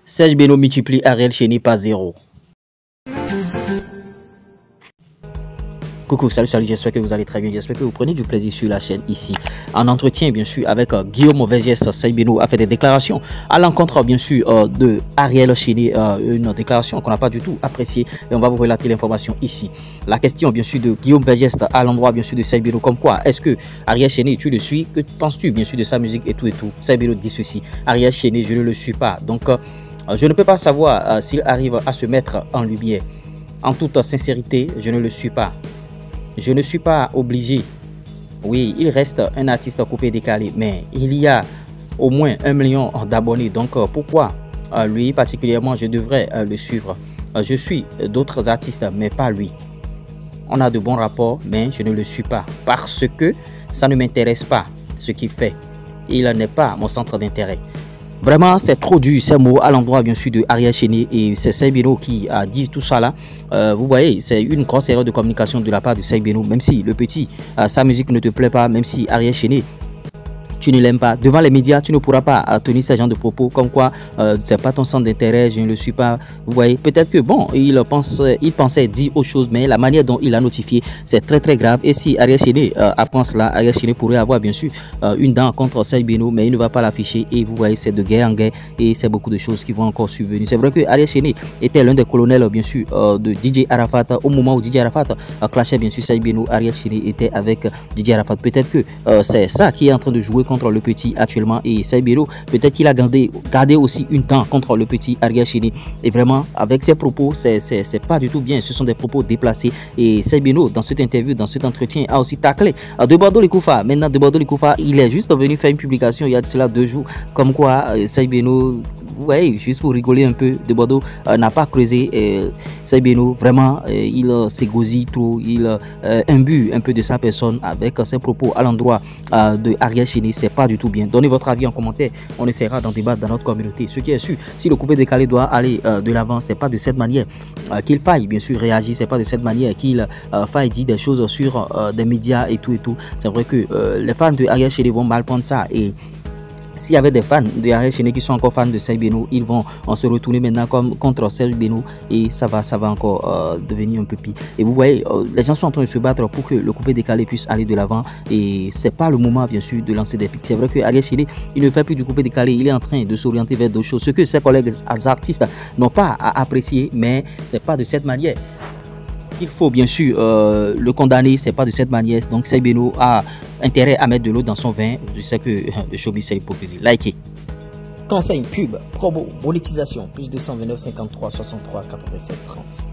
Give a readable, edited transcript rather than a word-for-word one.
Serge Beno multiplie Ariel Chéné par 0. Coucou, salut, j'espère que vous allez très bien, j'espère que vous prenez du plaisir sur la chaîne ici. En entretien, bien sûr, avec Guillaume Vergès, Serge Beno a fait des déclarations à l'encontre, bien sûr, de Ariel Chéné, une déclaration qu'on n'a pas du tout appréciée et on va vous relater l'information ici. La question, bien sûr, de Guillaume Vergès à l'endroit, bien sûr, de Serge Beno, comme quoi, est-ce que Ariel Chéné, tu le suis? Que penses-tu, bien sûr, de sa musique et tout? Serge Beno dit ceci: Ariel Chéné, je ne le suis pas. Donc, je ne peux pas savoir s'il arrive à se mettre en lumière. En toute sincérité, je ne le suis pas. Je ne suis pas obligé. Oui, il reste un artiste coupé décalé, mais il y a au moins 1 million d'abonnés. Donc, pourquoi lui particulièrement, je devrais le suivre? Je suis d'autres artistes, mais pas lui. On a de bons rapports, mais je ne le suis pas parce que ça ne m'intéresse pas ce qu'il fait. Il n'est pas mon centre d'intérêt. Vraiment, c'est trop dur ces mots à l'endroit, bien sûr, de Ariel Chéné, et c'est Serge Beno qui a dit tout ça là. Vous voyez, c'est une grosse erreur de communication de la part de Serge Beno. Même si le petit, sa musique ne te plaît pas, même si Ariel Chéné, tu ne l'aimes pas, devant les médias, tu ne pourras pas tenir ce genre de propos comme quoi c'est pas ton centre d'intérêt, je ne le suis pas. Vous voyez, peut-être que bon, il pensait dire autre chose, mais la manière dont il a notifié, c'est très grave. Et si Ariel Chéné apprend cela, Ariel Chéné pourrait avoir bien sûr une dent contre Serge Beno, mais il ne va pas l'afficher. Et vous voyez, c'est de guerre en guerre et c'est beaucoup de choses qui vont encore survenir. C'est vrai que Ariel Chéné était l'un des colonels, bien sûr, de DJ Arafat. Au moment où DJ Arafat clashait bien sûr Serge Beno, Ariel Chéné était avec DJ Arafat. Peut-être que c'est ça qui est en train de jouer contre le petit actuellement, et Serge Beno, peut-être qu'il a gardé aussi une dent contre le petit Ariel Chéné. Et vraiment, avec ses propos, c'est pas du tout bien. Ce sont des propos déplacés. Et Serge Beno, dans cette interview, dans cet entretien, a aussi taclé De Bordeaux les Koufa. Maintenant, De Bordeaux les Koufa, il est juste venu faire une publication il y a de cela 2 jours, comme quoi Serge Beno, ouais, juste pour rigoler un peu, De Bordeaux n'a pas creusé Serge Beno. Vraiment, il s'égosille trop, il imbue un peu de sa personne avec ses propos à l'endroit de Ariel Chéné. C'est pas du tout bien. Donnez votre avis en commentaire, on essaiera d'en débattre dans notre communauté. Ce qui est sûr, si le coupé décalé doit aller de l'avant, c'est pas de cette manière qu'il faille bien sûr réagir, c'est pas de cette manière qu'il faille dire des choses sur des médias et tout. C'est vrai que les fans de Ariel Chéné vont mal prendre ça, et s'il y avait des fans de Ariel Chéné qui sont encore fans de Serge Beno, ils vont se retourner maintenant comme contre Serge Beno, et ça va encore devenir un peu pire. Et vous voyez, les gens sont en train de se battre pour que le coupé décalé puisse aller de l'avant, et c'est pas le moment bien sûr de lancer des pics. C'est vrai que Ariel Chéné, il ne fait plus du coupé décalé, il est en train de s'orienter vers d'autres choses, ce que ses collègues artistes n'ont pas à apprécier, mais c'est pas de cette manière qu'il faut bien sûr le condamner. C'est pas de cette manière. Donc Serge Beno a intérêt à mettre de l'eau dans son vin. Je sais que le showbiz c'est l'hypocrisie. Likez. Conseil, pub, promo, monétisation, plus 229 53 63 87 30.